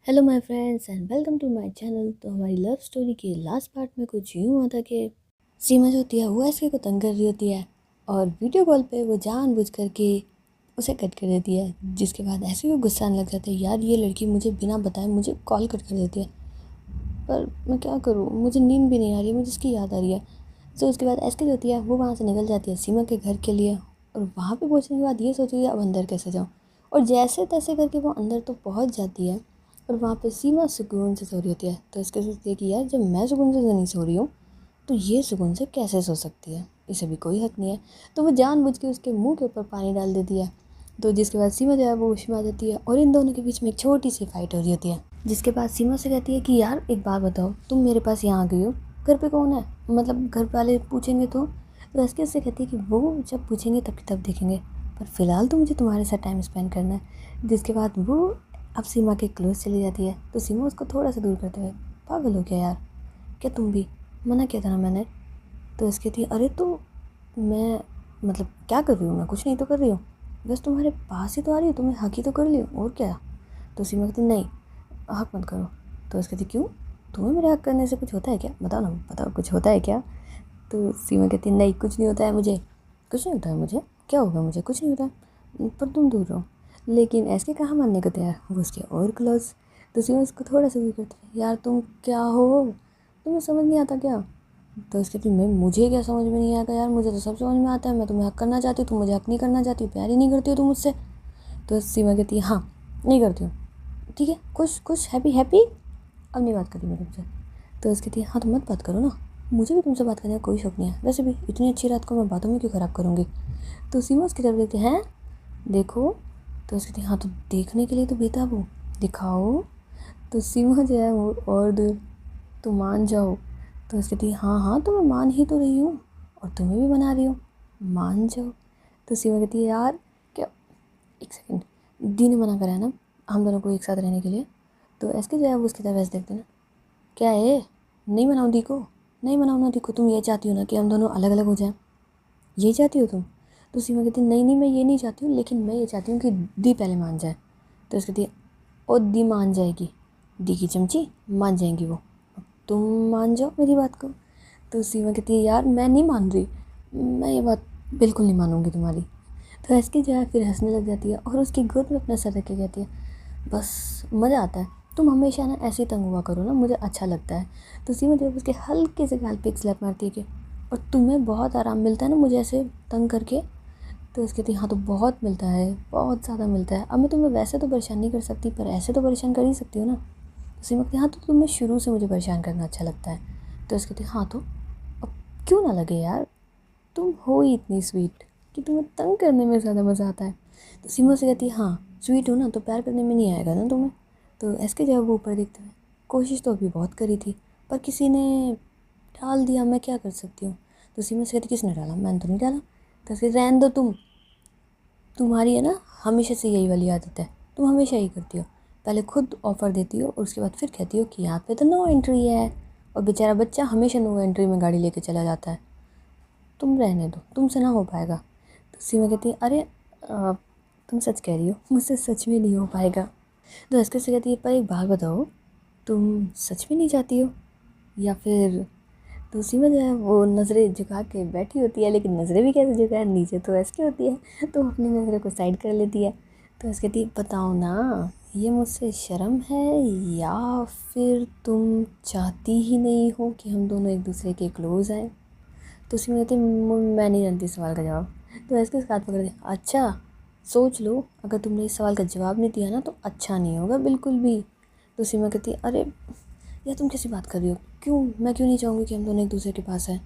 Hello my friends and welcome to my channel. तो हमारी love story के last part में कुछ यूँ हुआ था कि सीमा जो होती है वो एसके को तंग कर रही होती है और वीडियो कॉल पे वो जानबूझ करके उसे कट कर देती है, जिसके बाद ऐसे को गुस्सा आने लग जाता है। यार ये लड़की मुझे बिना बताए मुझे कॉल कट कर देती है, पर मैं क्या करूँ, मुझे नींद भी नहीं आ रही है, मुझे इसकी याद आ रही है। तो उसके बाद एसके जो होती है वो वहाँ से निकल जाती है सीमा के घर के लिए, और वहाँ पे पहुँचने के बाद ये सोचती है अब अंदर कैसे जाऊँ। और जैसे तैसे करके वो अंदर तो पहुँच जाती है और वहाँ पे सीमा सुकून से सो रही होती है। तो इसके सोचती है कि यार जब मैं सुकून से नहीं सो रही हूँ तो ये सुकून से कैसे सो सकती है, इसे भी कोई हक नहीं है। तो वो जानबूझ के उसके मुंह के ऊपर पानी डाल देती है। तो जिसके बाद सीमा जो है वो होश में आ जाती है और इन दोनों के बीच में एक छोटी सी फाइट हो रही होती है, जिसके बाद सीमा से कहती है कि यार एक बात बताओ, तुम मेरे पास यहाँ आ गई हो, घर पे कौन है, मतलब घर वाले पूछेंगे तो एसके उससे कहती है कि वो जब पूछेंगे तब देखेंगे, पर फिलहाल तो मुझे तुम्हारे साथ टाइम स्पेंड करना है। जिसके बाद वो अब सीमा के क्लोज चली जाती है। तो सीमा उसको थोड़ा सा दूर करते हुए, पागल हो क्या यार, क्या तुम भी, मना किया था ना मैंने। तो इसके थी, अरे तो मैं मतलब क्या कर रही हूँ, मैं कुछ नहीं तो कर रही हूँ, बस तुम्हारे पास ही तो आ रही हूँ, तुम्हें हक ही तो कर लियो और क्या। तो सीमा कहती नहीं, हक मत करो। तो इसके थी, क्यों, तुम्हें मेरे हक करने से कुछ होता है क्या, बताओ ना, बताओ कुछ होता है क्या। तो सीमा कहती नहीं, कुछ नहीं होता है मुझे, कुछ नहीं होता है मुझे, क्या होगा, मुझे कुछ नहीं होता है, पर तुम दूर रहो। लेकिन ऐसे कहाँ मानने को तैयार, वो उसके और क्लोज। तो सीमा उसको थोड़ा सा दूर करती है, यार तुम क्या हो, तुम्हें समझ नहीं आता क्या। तो इसके फिर मैं, मुझे क्या समझ में नहीं आता यार, मुझे तो सब समझ में आता है, मैं तुम्हें हक करना चाहती हूँ, तुम मुझे हक नहीं करना चाहती, प्यार ही नहीं करती हो तुम मुझसे। तो सीमा कहती है हाँ, नहीं करती हूँ, ठीक है, खुश खुश हैप्पी हैप्पी, अब नहीं बात करी मैं तुमसे। तो उसकी थी, हाँ तो मत बात करो ना, मुझे भी तुमसे बात करने का कोई शौक नहीं है, वैसे भी इतनी अच्छी रात को मैं बातों में क्यों ख़राब करूँगी। तो सीमा उसकी तरफ देखती हैं, देखो। तो उसकी थी, हाँ तो देखने के लिए तो बेताब हूँ, दिखाओ। तो सीमा जो है वो और दूर, तो मान जाओ। तो उसकी थी, हाँ हाँ तो मैं मान ही तो रही हूँ और तुम्हें भी मना रही हूँ, मान जाओ। तो सीमा कहती है, यार क्या, एक सेकंड, दी ने मना करा है ना हम दोनों को एक साथ रहने के लिए। तो ऐसे जो है वो उसकी तरफ ऐसे देखते ना, क्या है, नहीं मनाऊँ दी को, नहीं मनाऊँ ना दी को, तुम ये चाहती हो ना कि हम दोनों अलग अलग हो जाएं, ये चाहती हो तुम। तो सीमा कहती नहीं नहीं, मैं ये नहीं चाहती हूँ, लेकिन मैं ये चाहती हूँ कि दी पहले मान जाए। तो उसकी कहती है, ओ दी मान जाएगी, दी की चमची मान जाएंगी वो, तुम मान जाओ मेरी बात को। तो सीमा कहती है, यार मैं नहीं मान रही, मैं ये बात बिल्कुल नहीं मानूंगी तुम्हारी। तो ऐसे जो है फिर हंसने लग जाती है और उसकी गोद में अपना सर रख के कहती है, बस मज़ा आता है, तुम हमेशा ना ऐसे ही तंग हुआ करो ना, मुझे अच्छा लगता है। तो सीमा जब उसके हल्के से गाल पे एक स्लैप मारती है कि, और तुम्हें बहुत आराम मिलता है ना मुझे ऐसे तंग करके। तो उसकी कहती, हाँ तो बहुत मिलता है, बहुत ज़्यादा मिलता है, अब मैं तुम्हें वैसे तो परेशान नहीं कर सकती, पर ऐसे तो परेशान कर ही सकती हूँ ना। तो सीमा कहती, हाँ तो तुम्हें शुरू से मुझे परेशान करना अच्छा लगता है। तो उसकी कहती, हाँ तो अब क्यों ना लगे यार, तुम हो ही इतनी स्वीट कि तुम्हें तंग करने में ज़्यादा मज़ा आता है। तो सीमा से कहती है, हाँ स्वीट हो ना तो प्यार करने में नहीं आएगा ना तुम्हें। तो एसके जब वो ऊपर देखते हुए, कोशिश तो अभी बहुत करी थी पर किसी ने डाल दिया, मैं क्या कर सकती हूँ। तो सीमा से कहती, किसने डाला, मैंने तो नहीं डाला। तो फिर रहने दो, तुम्हारी है ना हमेशा से यही वाली आदत है, तुम हमेशा यही करती हो, पहले खुद ऑफ़र देती हो और उसके बाद फिर कहती हो कि यहाँ पे तो नो एंट्री है, और बेचारा बच्चा हमेशा नो एंट्री में गाड़ी लेके चला जाता है, तुम रहने दो, तुमसे ना हो पाएगा। तो सीमा कहती है, अरे तुम सच कह रही हो, मुझसे सच में नहीं हो पाएगा। तो हंस के से कहती है, पर एक बात बताओ, तुम सच में नहीं चाहती हो या फिर। तो सीमा जो है वो नज़रें झुका के बैठी होती है, लेकिन नज़रें भी कैसे झुकाए, नीचे तो ऐसे होती है, तो अपनी नज़रों को साइड कर लेती है। तो ऐसे कहती है, बताओ ना, ये मुझसे शर्म है या फिर तुम चाहती ही नहीं हो कि हम दोनों एक दूसरे के क्लोज आए। तो उसमें कहती, मैं नहीं जानती सवाल का जवाब। तो इसके हाथ पकड़ दिया, अच्छा सोच लो, अगर तुमने इस सवाल का जवाब नहीं दिया ना तो अच्छा नहीं होगा बिल्कुल भी। तो सीमा कहती है, अरे यार तुम कैसी बात कर रही हो, क्यों, मैं क्यों नहीं चाहूँगी कि हम दोनों एक दूसरे के पास हैं,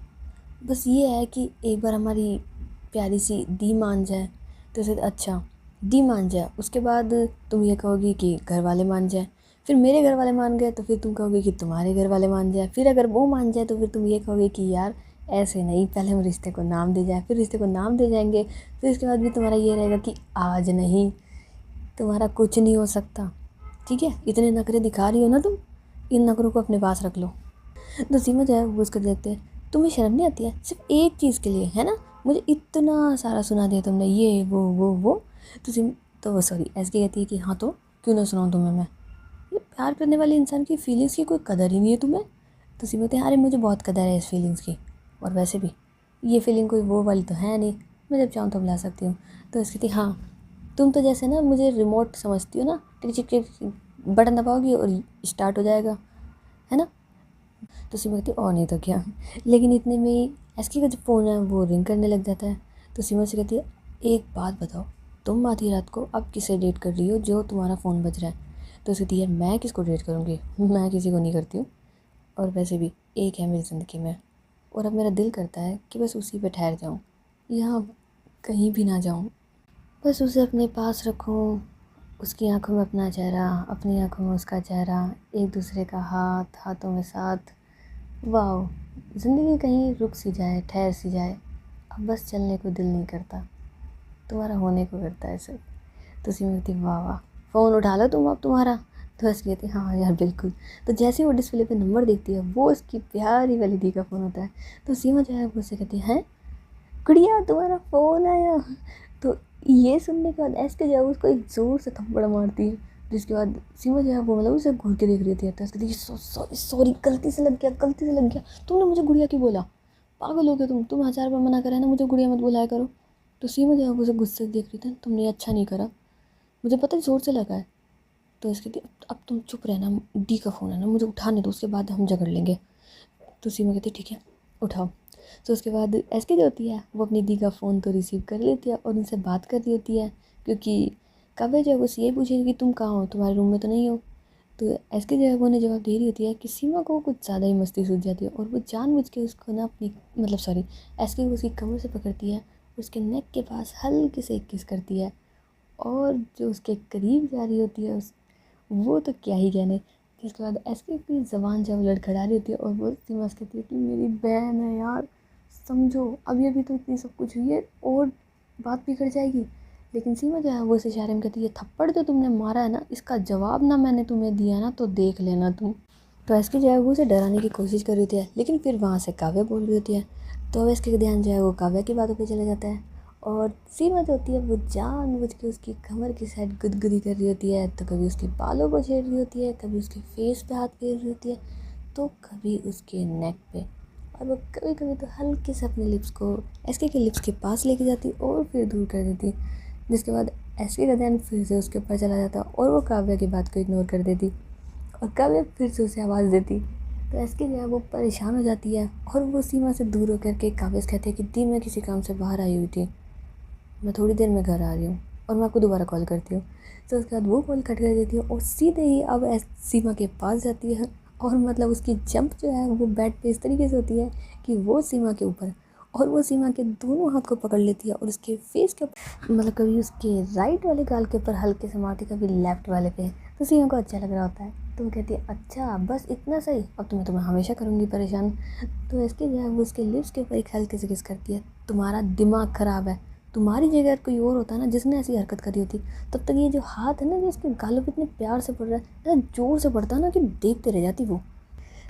बस ये है कि एक बार हमारी प्यारी सी दी मान जाए। तो उसे, अच्छा दी मान जाए, उसके बाद तुम ये कहोगी कि घर वाले मान जाए, फिर मेरे घर वाले मान गए तो फिर तुम कहोगे कि तुम्हारे घर वाले मान जाए, फिर अगर वो मान जाए तो फिर तुम ये कहोगे कि यार ऐसे नहीं, पहले हम रिश्ते को नाम दे जाए, फिर रिश्ते को नाम दे जाएंगे, फिर उसके बाद भी तुम्हारा ये रहेगा कि आज नहीं, तुम्हारा कुछ नहीं हो सकता, ठीक है, इतने नखरे दिखा रही हो ना तुम, इन नखरों को अपने पास रख लो। तो सीमा जो है वो उसको देखते हैं, तुम्हें शर्म नहीं आती है सिर्फ एक चीज़ के लिए, है ना, मुझे इतना सारा सुना दिया तुमने, ये वो। तो सिम तो वो सॉरी ऐसे कहती है कि हाँ तो क्यों ना सुनाऊँ तुम्हें मैं, ये प्यार करने वाले इंसान की फीलिंग्स की कोई कदर ही नहीं है तुम्हें। तो सीमा कहती है अरे मुझे बहुत कदर है इस फीलिंग्स की, और वैसे भी ये फीलिंग कोई वो वाली तो है नहीं, मैं जब चाहूँ तब ला सकती हूँ। तो उसकी कहती हाँ तुम तो जैसे ना मुझे रिमोट समझती हो ना, टिक टिक टिक बटन दबाओगी और स्टार्ट हो जाएगा, है ना। तो सीमा कहती और नहीं तो क्या। लेकिन इतने में ही एसके का जो फ़ोन है वो रिंग करने लग जाता है। तो सीमा से कहती है एक बात बताओ, तुम आधी रात को अब किसे डेट कर रही हो जो तुम्हारा फ़ोन बज रहा है। तो उसकी कहती है मैं किसको डेट करूँगी, मैं किसी को नहीं करती हूँ, और वैसे भी एक है मेरी ज़िंदगी में, और अब मेरा दिल करता है कि बस उसी पे ठहर जाऊँ, यहाँ कहीं भी ना जाऊँ, बस उसे अपने पास रखूँ, उसकी आंखों में अपना चेहरा, अपनी आंखों में उसका चेहरा, एक दूसरे का हाथ, हाथों में साथ। वाह, ज़िंदगी कहीं रुक सी जाए, ठहर सी जाए, अब बस चलने को दिल नहीं करता, तुम्हारा होने को करता है सिर्फ। तो सीमा कहती वाह वाह, फ़ोन उठा लो तुम अब तुम्हारा। तो हंस कहती हाँ यार बिल्कुल। तो जैसे ही वो डिस्प्ले पे नंबर देखती है वो उसकी प्यारी वाली दी का फ़ोन होता है। तो सीमा जो है वो उससे कहती है गुड़िया तुम्हारा फ़ोन आया। तो ये सुनने के बाद ऐसे जो है उसको एक ज़ोर से थप्पड़ मारती है, जिसके बाद सीमा जो है वो मतलब उसे घूर के देख रही थी। तो उसके देखिए सॉरी सॉरी गलती से लग गया, गलती से लग गया, तुमने मुझे गुड़िया क्यों बोला, पागल हो गए तुम 1000 बार मना करा है ना मुझे गुड़िया मत बुलाया करो। तो सीमा जो है वो उसे गुस्से से देख रही थी, तुमने अच्छा नहीं करा, मुझे पता है ज़ोर से लगा है। तो इसके अब तुम चुप रहना, डी का फ़ोन है ना, मुझे उठाने दो, उसके बाद हम झगड़ लेंगे। तो सीमा कहती ठीक है उठाओ। तो उसके बाद एसके जो होती है वो अपनी दी का फ़ोन तो रिसीव कर लेती है और उनसे बात कर रही होती है, क्योंकि काव्या जो है वो यही पूछेगी कि तुम कहाँ हो, तुम्हारे रूम में तो नहीं हो। तो एसके जो है वो उन्हें जवाब दे रही होती है कि सीमा को कुछ ज़्यादा ही मस्ती सूझ जाती है, और वो जानबूझ के उसको ना अपनी मतलब सॉरी एसके को उसकी कमर से पकड़ती है, उसके नेक के पास हल्के से एक किस करती है, और जो उसके करीब जा रही होती है उस वो तो क्या ही कहने। इसके बाद एसके की ज़बान जब लड़खड़ा रही होती है और वो सीमा से कहती है कि मेरी बहन है यार, समझो अभी अभी तो इतनी सब कुछ हुई है और बात बिगड़ जाएगी। लेकिन सीमा जो है वो इस इशारे में कहती है थप्पड़ जो तुमने मारा है ना इसका जवाब ना मैंने तुम्हें दिया ना तो देख लेना तुम। तो एसके जो है वो उसे डराने की कोशिश कर रही होती है, लेकिन फिर वहाँ से काव्या बोल रही होती है। तो अब एसके का ध्यान जो है वो काव्या की बातों पर चला जाता है, और सीमा जो होती है वो जानबूझ के उसकी कमर की साइड गुदगुदी कर रही होती है। तो कभी उसके बालों को छेड़ रही होती है, कभी उसके फेस पे हाथ फेर रही होती है, तो कभी उसके नेक पे, और वो कभी कभी तो हल्के से अपने लिप्स को एसके के लिप्स के पास लेके जाती और फिर दूर कर देती, जिसके बाद एसके का ध्यान फिर से उसके ऊपर चला जाता और वो काव्या की बात को इग्नोर कर देती, और काव्या फिर से उसे आवाज़ देती। तो एसके जो है वो परेशान हो जाती है और वो सीमा से दूर होकर के काव्या से कहती है कि दी मैं किसी काम से बाहर आई हुई थी, मैं थोड़ी देर में घर आ रही हूँ और मैं आपको दोबारा कॉल करती हूँ। तो उसके बाद वो कॉल कट कर देती है और सीधे ही अब सीमा के पास जाती है, और मतलब उसकी जंप जो है वो बेड पे इस तरीके से होती है कि वो सीमा के ऊपर, और वो सीमा के दोनों हाथ को पकड़ लेती है और उसके फेस के मतलब कभी उसके राइट वाले गाल के ऊपर हल्के से मारती, कभी लेफ्ट वाले पे। तो सीमा को अच्छा लग रहा होता है, तो वो कहती है अच्छा बस इतना सही, अब तो मैं तुम्हें हमेशा करूँगी परेशान। तो इसके जो है वो उसके लिप्स के ऊपर एक हल्के से किस करती है, तुम्हारा दिमाग ख़राब है, तुम्हारी जगह कोई और होता ना जिसने ऐसी हरकत करी होती, तब तक ये जो हाथ है ना जो इसके गालों पे इतने प्यार से पड़ रहा है, इतना जोर से पड़ता ना कि देखते रह जाती वो।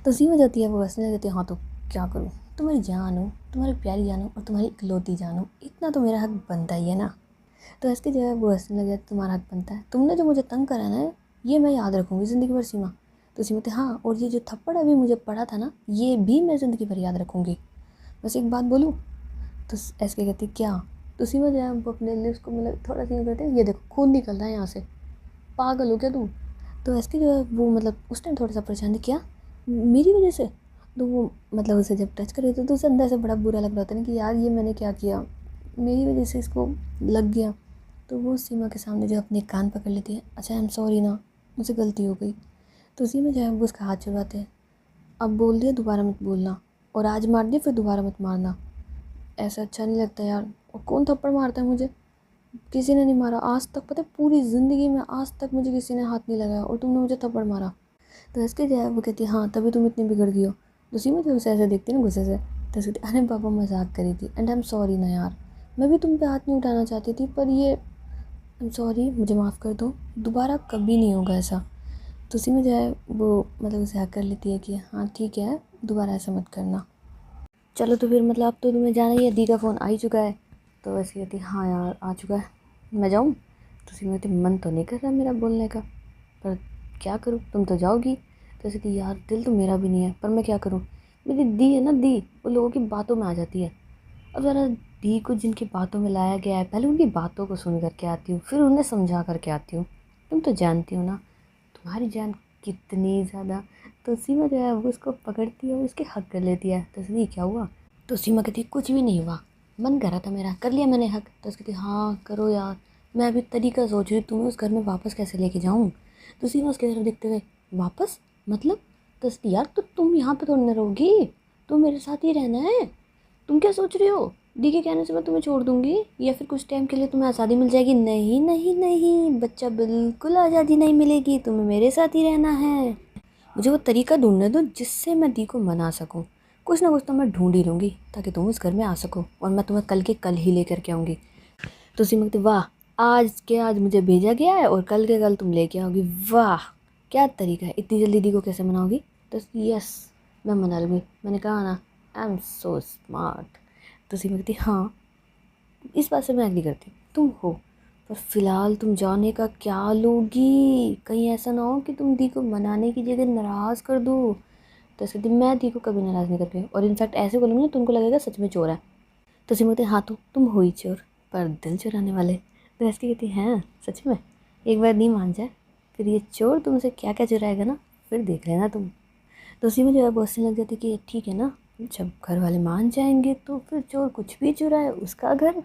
तो सीमा जाती है वो हंसने लगती है हाँ तो क्या करूँ, तुम्हारी जान हो, तुम्हारी प्यारी जान हो और तुम्हारी इकलौती जान हो, इतना तो मेरा हक बनता ही है ना। तो इसके जो है वो हंसने लग जाती तुम्हारा हक बनता है, तुमने जो मुझे तंग करा ना ये मैं याद रखूँगी ज़िंदगी भर सीमा। तो सीमा कहती हाँ और ये जो थप्पड़ अभी मुझे पड़ा था ना ये भी मैं ज़िंदगी भर याद रखूँगी। बस एक बात बोलूँ। तो ऐसे कहती क्या। तो सीमा जो है वो अपने लिप्स को मतलब थोड़ा सा यूँ करते हैं, ये देखो खून निकल रहा है यहाँ से, पागल हो क्या तू। तो ऐसे जो है वो मतलब उस टाइम थोड़ा सा परेशान थी क्या मेरी वजह से। तो वो मतलब उसे जब टच कर रही थी तो उसे अंदर से बड़ा बुरा लग रहा था ना कि यार ये मैंने क्या किया, मेरी वजह से इसको लग गया। तो वो सीमा के सामने जो अपने कान पकड़ लेती है, अच्छा आई एम सॉरी ना, मुझसे गलती हो गई। तो सीमा जो है वो उसका हाथ छुड़वाते हैं, अब बोल दिया दोबारा मत बोलना, और आज मार दिया फिर दोबारा मत मारना, ऐसा अच्छा नहीं लगता यार। और कौन थप्पड़ मारता है मुझे, किसी ने नहीं मारा आज तक, पता है पूरी ज़िंदगी में आज तक मुझे किसी ने हाथ नहीं लगाया और तुमने मुझे थप्पड़ मारा। तो इसके जो है वो कहती है हाँ तभी तुम इतनी बिगड़ गई हो। तो सीमा जो उसे ऐसे देखती है ना गुस्से से, तो उसकी अरे पापा मजाक करी थी एंड आई एम सॉरी ना यार, मैं भी तुम पे हाथ नहीं उठाना चाहती थी पर ये आई एम सॉरी, मुझे माफ़ कर दो, दोबारा कभी नहीं होगा ऐसा। तो सीमा जो है वो मतलब उसे हक कर लेती है कि हाँ ठीक है दोबारा ऐसा मत करना। चलो तो फिर मतलब अब तो तुम्हें जाना ही है, दी का फ़ोन आ ही चुका है। तो वैसे कहती हाँ यार आ चुका है, मैं जाऊँ। तो सीमा कहती मन तो नहीं कर रहा मेरा बोलने का, पर क्या करूँ, तुम तो जाओगी। तो ऐसे थी यार दिल तो मेरा भी नहीं है, पर मैं क्या करूँ, मेरी दी है ना, दी वो लोगों की बातों में आ जाती है। अब ज़रा दी को जिनकी बातों में लाया गया है, पहले उनकी बातों को सुन करके आती हूँ, फिर उन्हें समझा करके आती हूँ। तुम तो जानती हो ना तुम्हारी जान कितनी ज़्यादा। तो सीमा जो है वो उसको पकड़ती है और उसके हक कर लेती है। तो इसलिए क्या हुआ, तो सीमा कहती कुछ भी नहीं हुआ, मन कर रहा था मेरा, कर लिया मैंने हक। तो उसकी कहती हाँ करो यार, मैं अभी तरीका सोच रही हूँ तुम्हें उस घर में वापस कैसे लेके जाऊँ। तो सीमा उसकी तरफ देखते हुए वापस मतलब, तो उसकी यार तो तुम यहाँ पे थोड़ी ना रहोगी, तुम मेरे साथ ही रहना है। तुम क्या सोच रही हो, दी के कहने से मैं तुम्हें छोड़ दूंगी या फिर कुछ टाइम के लिए तुम्हें आज़ादी मिल जाएगी। नहीं नहीं नहीं बच्चा, बिल्कुल आज़ादी नहीं मिलेगी, तुम्हें मेरे साथ ही रहना है। मुझे वो तरीका ढूंढने दो जिससे मैं दी को मना सकूं। कुछ ना कुछ तो मैं ढूंढ ही लूँगी ताकि तुम इस घर में आ सको, और मैं तुम्हें कल के कल ही लेकर के आऊँगी। तो सीमा कहती वाह, आज के आज मुझे भेजा गया है और कल के कल तुम लेके आओगी। वाह क्या तरीका है, इतनी जल्दी दी को कैसे मनाओगी। तो यस मैं मना लूँगी, मैंने कहा ना आई एम सो स्मार्ट। तो सीमा कहती हाँ इस बात से मैं एग्री करती हूँ, तुम हो, पर फिलहाल तुम जाने का क्या लोगी, कहीं ऐसा ना हो कि तुम दी को मनाने की जगह नाराज़ कर दो। तो ऐसे दिन मैं दी को कभी नाराज़ नहीं कर पाई, और इनफैक्ट ऐसे बोलूँगी ना तुमको लगेगा सच में चोर है। तो सीमा कहती हाँ तो तुम हो ही चोर, पर दिल चुराने वाले। तो ऐसी कहती हैं सच में, एक बार नहीं मान जाए फिर ये चोर तुमसे क्या क्या चुराएगा ना, फिर देख लेना तुम। तो उसी में जो है वो हंसने लग जाती कि ठीक है ना, जब घर वाले मान जाएंगे तो फिर चोर कुछ भी चुराए उसका घर।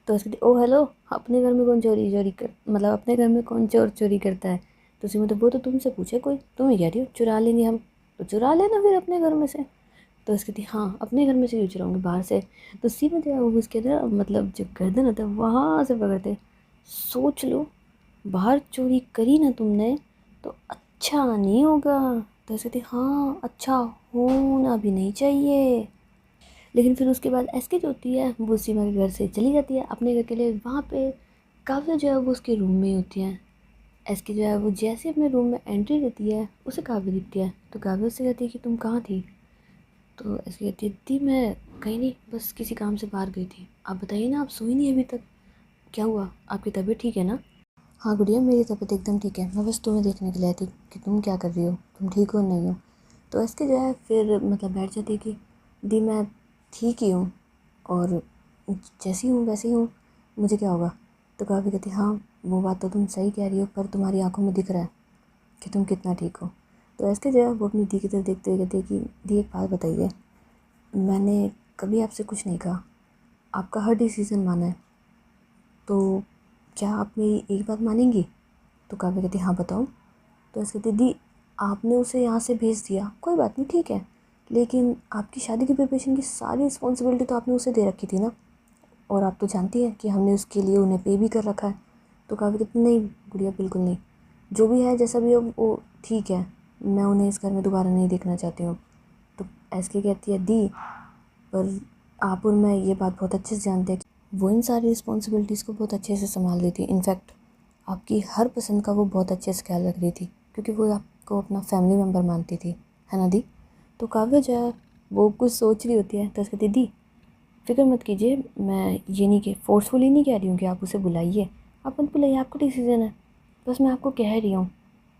तो उसके ओ हेलो, अपने घर में कौन चोरी चोरी कर, मतलब अपने घर में कौन चोर चोरी करता है। तो उसी में तो वो तो तुमसे पूछे कोई, तुम ही कह रही हो चुरा लेंगे हम, तो चुरा लेना फिर अपने घर में से। तो उसकी थी हाँ अपने घर में से क्यों चुराऊंगी, बाहर से। तो उसी में जो है वो उसके ना मतलब जो गर्दन होता है वहाँ से पकड़ते, सोच लो बाहर चोरी करी ना तुमने तो अच्छा नहीं होगा। तो ऐसे थी हाँ अच्छा होना भी नहीं चाहिए। लेकिन फिर उसके बाद एसके जो होती है वो सीमा के घर से चली जाती है अपने घर के लिए। वहाँ पे काव्या जो है वो उसके रूम में ही होती है। एसके जो है वो जैसे अपने रूम में एंट्री देती है उसे काव्या दिखती है। तो काव्या उससे कहती है कि तुम कहाँ थी। तो एसके कहती है दी मैं कहीं नहीं, बस किसी काम से बाहर गई थी। आप बताइए ना, आप सोई नहीं अभी तक, क्या हुआ, आपकी तबीयत ठीक है ना। हाँ गुड़िया मेरी तबीयत एकदम ठीक है, मैं बस तुम्हें देखने के लिए आई थी कि तुम क्या कर रही हो, तुम ठीक हो नहीं हो। तो इसके जो है फिर मतलब बैठ जाती है कि दी मैं ठीक ही हूँ, और जैसी हूँ वैसी हूँ, मुझे क्या होगा। तो काफ़ी कहती हाँ वो बात तो तुम सही कह रही हो, पर तुम्हारी आंखों में दिख रहा है कि तुम कितना ठीक हो। तो इसके जो है वो अपनी दी की तरफ देखते हुए कहती है कि दी एक बात बताइए, मैंने कभी आपसे कुछ नहीं कहा, आपका हर डिसीज़न माना है, तो क्या आप मेरी एक बात मानेंगी। तो काव्या कहती हाँ बताओ। तो ऐसे दीदी आपने उसे यहाँ से भेज दिया, कोई बात नहीं ठीक है, लेकिन आपकी शादी की प्रिपरेशन की सारी रिस्पॉन्सिबिलिटी तो आपने उसे दे रखी थी ना, और आप तो जानती है कि हमने उसके लिए उन्हें पे भी कर रखा है। तो काव्या कहती नहीं गुड़िया बिल्कुल नहीं, जो भी है जैसा भी हो वो ठीक है, मैं उन्हें इस घर में दोबारा नहीं देखना चाहती हूँ। तो ऐसे कहती है दी पर आप और मैं ये बात बहुत अच्छे से जानते हैं कि वो इन सारी रिस्पॉन्सिबिलिटीज़ को बहुत अच्छे से संभाल रही थी। इनफैक्ट आपकी हर पसंद का वो बहुत अच्छे से ख्याल रख रही थी, क्योंकि वो आपको अपना फैमिली मेम्बर मानती थी, है ना दी। तो काव्या जो है वो कुछ सोच रही होती है। तो उसके दी फिक्र मत कीजिए, मैं ये नहीं कि फोर्सफुली नहीं कह रही हूँ कि आप उसे बुलाइए, आप मत बुलाइए, आपका डिसीज़न है। बस मैं आपको कह रही हूँ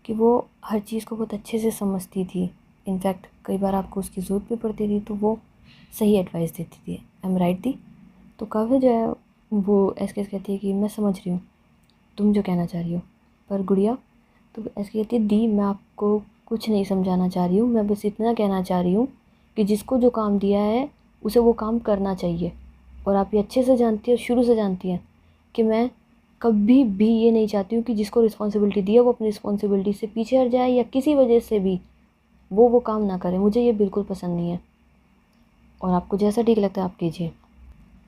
कि वो हर चीज़ को बहुत अच्छे से समझती थी। इनफैक्ट कई बार आपको उसकी ज़रूरत भी पड़ती थी तो वो सही एडवाइस देती थी। आई एम राइट दी। तो काव्या जो है वो ऐसे कहती है कि मैं समझ रही हूँ तुम जो कहना चाह रही हो, पर गुड़िया तो ऐसे कहती है दी मैं आपको कुछ नहीं समझाना चाह रही हूँ, मैं बस इतना कहना चाह रही हूँ कि जिसको जो काम दिया है उसे वो काम करना चाहिए। और आप ये अच्छे से जानती है, शुरू से जानती हैं कि मैं कभी भी ये नहीं चाहती हूँ कि जिसको रिस्पॉन्सिबिलिटी दी है वो अपनी रिस्पॉन्सिबिलिटी से पीछे हट जाए या किसी वजह से भी वो काम ना करे। मुझे ये बिल्कुल पसंद नहीं है, और आपको जैसा ठीक लगता है आप कीजिए।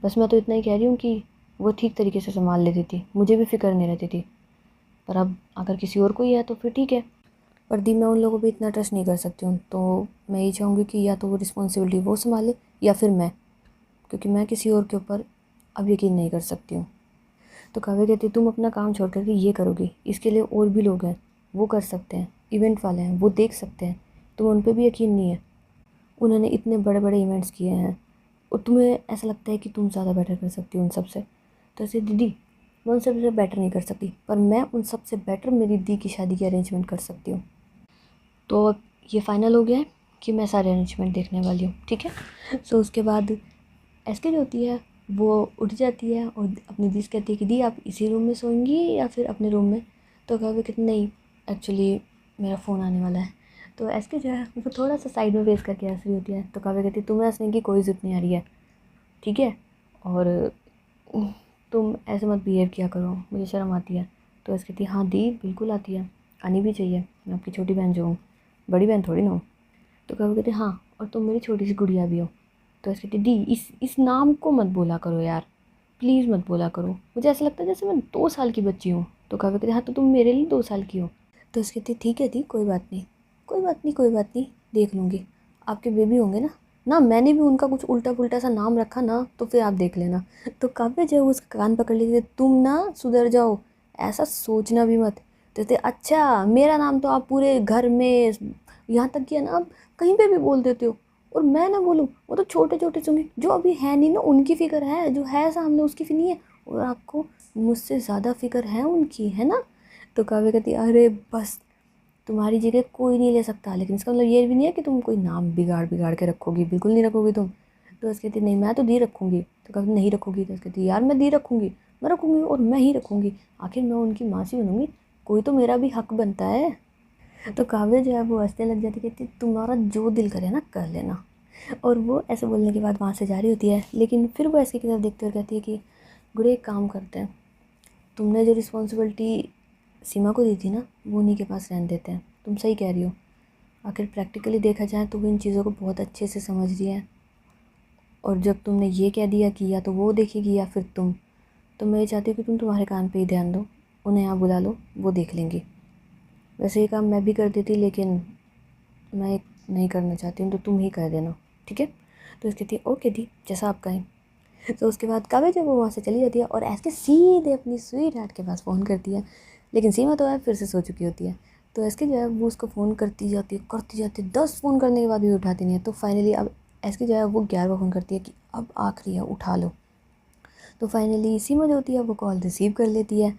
बस मैं तो इतना ही कह रही हूँ कि वो ठीक तरीके से संभाल लेती थी, मुझे भी फ़िक्र नहीं रहती थी। पर अब अगर किसी और को ही है तो फिर ठीक है, पर दी मैं उन लोगों पे इतना ट्रस्ट नहीं कर सकती हूँ। तो मैं ये चाहूँगी कि या तो वो रिस्पॉन्सिबिलिटी वो संभाले या फिर मैं, क्योंकि मैं किसी और के ऊपर अब यकीन नहीं कर सकती हूँ। तो काव्या कहती तुम अपना काम छोड़ करके ये करोगी, इसके लिए और भी लोग हैं, वो कर सकते हैं, इवेंट वाले हैं वो देख सकते हैं, तुम उन पर भी यकीन नहीं है, उन्होंने इतने बड़े बड़े इवेंट्स किए हैं और तुम्हें ऐसा लगता है कि तुम ज़्यादा बेटर कर सकती हो उन सब से। तो ऐसे दीदी मैं उन सबसे बेटर नहीं कर सकती, पर मैं उन सबसे बेटर मेरी दी की शादी की अरेंजमेंट कर सकती हूँ। तो अब ये फ़ाइनल हो गया है कि मैं सारे अरेंजमेंट देखने वाली हूँ, ठीक है। सो उसके बाद एसके जो होती है वो उठ जाती है और अपनी दी से कहती है कि दी आप इसी रूम में सोएंगी या फिर अपने रूम में। तो कहा कि नहीं, एक्चुअली मेरा फ़ोन आने वाला है। तो एसके जो है वो थोड़ा सा साइड में फेस करके हंस रही होती है। तो कहा कहती है तुम्हें हंसने की कोई ज़रूरत नहीं आ रही है, ठीक है, और तुम ऐसे मत बिहेव किया करो, मुझे शर्म आती है। तो ऐसे कहती है हाँ दी बिल्कुल आती है, आनी भी चाहिए, मैं आपकी छोटी बहन जो हूँ, बड़ी बहन थोड़ी ना हूँ। तो कभी कहते हाँ और तुम मेरी छोटी सी गुड़िया भी हो। तो ऐसे कहती दी इस नाम को मत बोला करो यार, प्लीज़ मत बोला करो, मुझे ऐसा लगता है जैसे मैं 2 साल की बच्ची हूँ। तो कभी कहते हाँ तो तुम मेरे लिए 2 साल की हो। तो ऐसे कहती ठीक है दी, कोई बात नहीं, कोई बात नहीं, कोई बात नहीं, देख लूँगी, आपके बेबी होंगे ना, ना मैंने भी उनका कुछ उल्टा पुल्टा सा नाम रखा ना तो फिर आप देख लेना। तो काव्य जो है वो उसका कान पकड़ लेती है, तुम ना सुधर जाओ, ऐसा सोचना भी मत। तो कहते अच्छा मेरा नाम तो आप पूरे घर में, यहाँ तक कि है ना आप कहीं पे भी बोल देते हो, और मैं ना बोलूँ, वो तो छोटे छोटे चुंगे जो अभी है नहीं ना उनकी फ़िक्र है, जो है सामने उसकी फिर नहीं है, और आपको मुझसे ज़्यादा फ़िक्र है उनकी, है ना। तो काव्य कहती अरे बस, तुम्हारी जगह कोई नहीं ले सकता, लेकिन इसका मतलब ये भी नहीं है कि तुम कोई नाम बिगाड़ बिगाड़ के रखोगी, बिल्कुल नहीं रखोगी तुम। तो उसके कहती नहीं मैं तो दी रखूँगी। तो कभी नहीं रखोगी। तो उसके कहती यार मैं दी रखूँगी, मैं रखूँगी और मैं ही रखूँगी, आखिर मैं उनकी मासी बनूँगी, कोई तो मेरा भी हक बनता है। तो काव्य जो है वो हंसने लग जाती, कहती तुम्हारा जो दिल करे ना कर लेना। और वो ऐसे बोलने के बाद वहाँ से जा रही होती है, लेकिन फिर वो ऐसे की तरफ देखते हुए कहती है कि गुड़े एक काम करते हैं, तुमने जो रिस्पॉन्सिबिलिटी सीमा को दी थी ना वो उन्हीं के पास रहने देते हैं। तुम सही कह रही हो, आखिर प्रैक्टिकली देखा जाए तो वो इन चीज़ों को बहुत अच्छे से समझ रही है, और जब तुमने ये कह दिया कि या तो वो देखेगी या फिर तुम, तो मैं ये चाहती हूँ कि तुम तुम्हारे कान पे ही ध्यान दो, उन्हें यहाँ बुला लो, वो देख लेंगी। वैसे ये काम मैं भी कर देती, लेकिन मैं नहीं करना चाहती हूँ, तो तुम ही कर देना, ठीक है। तो उसकी कहती है ओके दी, जैसा आप कहें। तो उसके बाद काव्या जब वो वहाँ से चली जाती है और ऐसे सीधे अपनी स्वीट हार्ट के पास फ़ोन करती है, लेकिन सीमा तो है फिर से सो चुकी होती है। तो एसके जो है वो उसको फ़ोन करती जाती है, 10 फ़ोन करने के बाद भी उठाती नहीं है। तो फाइनली अब एसके जो है वो 11वां फ़ोन करती है कि अब आखिरी है, उठा लो। तो फाइनली सीमा जो होती है वो कॉल रिसीव कर लेती है।